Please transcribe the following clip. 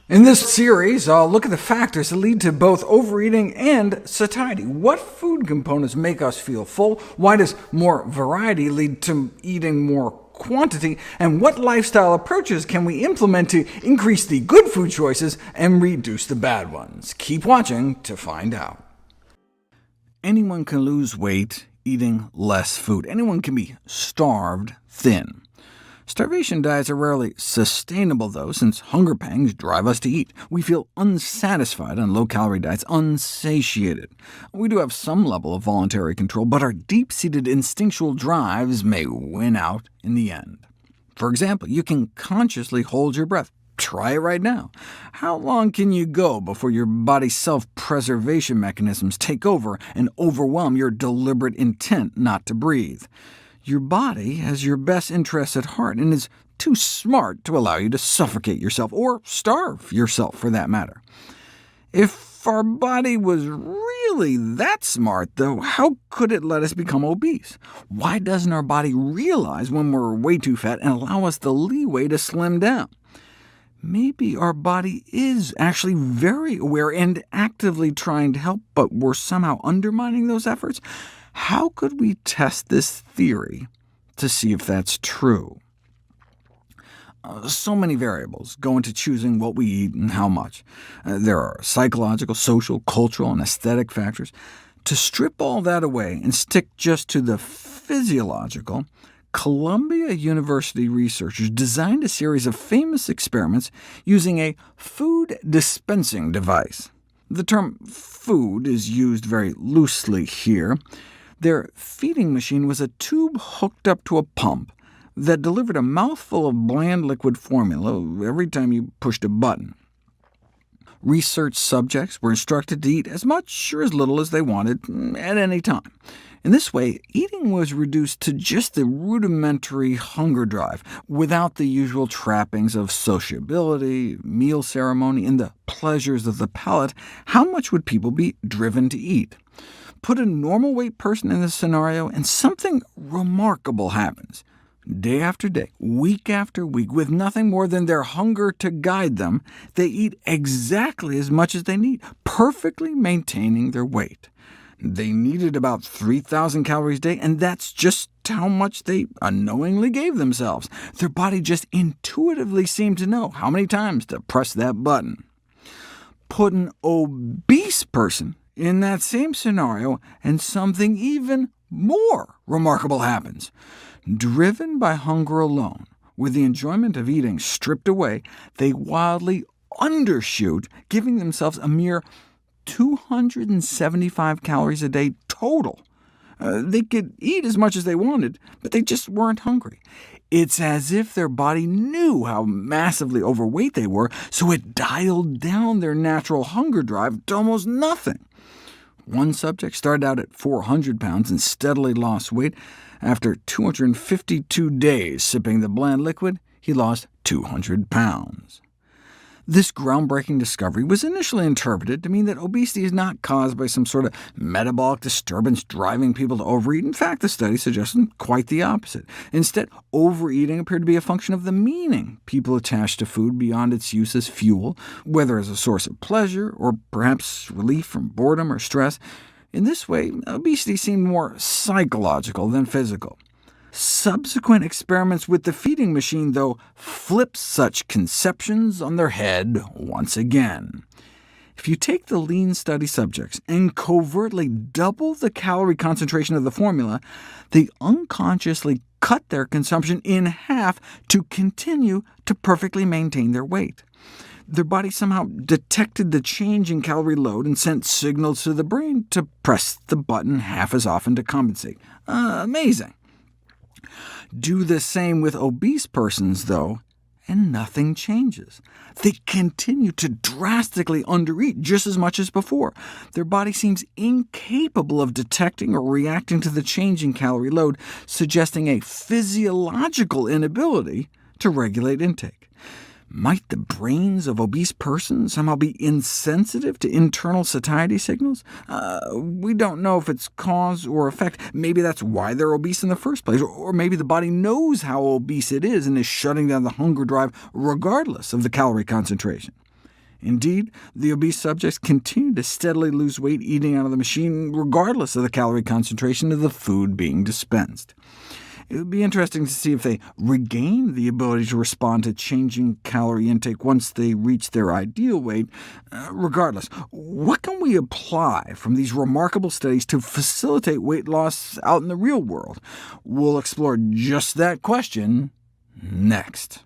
In this series, I'll look at the factors that lead to both overeating and satiety. What food components make us feel full? Why does more variety lead to eating more quantity? And what lifestyle approaches can we implement to increase the good food choices and reduce the bad ones? Keep watching to find out. Anyone can lose weight eating less food. Anyone can be starved thin. Starvation diets are rarely sustainable, though, since hunger pangs drive us to eat. We feel unsatisfied on low-calorie diets, unsatiated. We do have some level of voluntary control, but our deep-seated instinctual drives may win out in the end. For example, you can consciously hold your breath. Try it right now. How long can you go before your body's self-preservation mechanisms take over and overwhelm your deliberate intent not to breathe? Your body has your best interests at heart and is too smart to allow you to suffocate yourself, or starve yourself for that matter. If our body was really that smart, though, how could it let us become obese? Why doesn't our body realize when we're way too fat and allow us the leeway to slim down? Maybe our body is actually very aware and actively trying to help, but we're somehow undermining those efforts? How could we test this theory to see if that's true? So many variables go into choosing what we eat and how much. There are psychological, social, cultural, and aesthetic factors. To strip all that away and stick just to the physiological, Columbia University researchers designed a series of famous experiments using a food dispensing device. The term food is used very loosely here. Their feeding machine was a tube hooked up to a pump that delivered a mouthful of bland liquid formula every time you pushed a button. Research subjects were instructed to eat as much or as little as they wanted at any time. In this way, eating was reduced to just the rudimentary hunger drive, without the usual trappings of sociability, meal ceremony, and the pleasures of the palate. How much would people be driven to eat? Put a normal weight person in this scenario, and something remarkable happens. Day after day, week after week, with nothing more than their hunger to guide them, they eat exactly as much as they need, perfectly maintaining their weight. They needed about 3,000 calories a day, and that's just how much they unknowingly gave themselves. Their body just intuitively seemed to know how many times to press that button. Put an obese person in that same scenario, and something even more remarkable happens. Driven by hunger alone, with the enjoyment of eating stripped away, they wildly undershoot, giving themselves a mere 275 calories a day total. They could eat as much as they wanted, but they just weren't hungry. It's as if their body knew how massively overweight they were, so it dialed down their natural hunger drive to almost nothing. One subject started out at 400 pounds and steadily lost weight. After 252 days sipping the bland liquid, he lost 200 pounds. This groundbreaking discovery was initially interpreted to mean that obesity is not caused by some sort of metabolic disturbance driving people to overeat. In fact, the study suggested quite the opposite. Instead, overeating appeared to be a function of the meaning people attach to food beyond its use as fuel, whether as a source of pleasure, or perhaps relief from boredom or stress. In this way, obesity seemed more psychological than physical. Subsequent experiments with the feeding machine, though, flipped such conceptions on their head once again. If you take the lean study subjects and covertly double the calorie concentration of the formula, they unconsciously cut their consumption in half to continue to perfectly maintain their weight. Their body somehow detected the change in calorie load and sent signals to the brain to press the button half as often to compensate. Amazing. Do the same with obese persons, though, and nothing changes. They continue to drastically undereat just as much as before. Their body seems incapable of detecting or reacting to the change in calorie load, suggesting a physiological inability to regulate intake. Might the brains of obese persons somehow be insensitive to internal satiety signals? We don't know if it's cause or effect. Maybe that's why they're obese in the first place, or maybe the body knows how obese it is and is shutting down the hunger drive regardless of the calorie concentration. Indeed, the obese subjects continued to steadily lose weight eating out of the machine, regardless of the calorie concentration of the food being dispensed. It would be interesting to see if they regained the ability to respond to changing calorie intake once they reach their ideal weight. Regardless, what can we apply from these remarkable studies to facilitate weight loss out in the real world? We'll explore just that question next.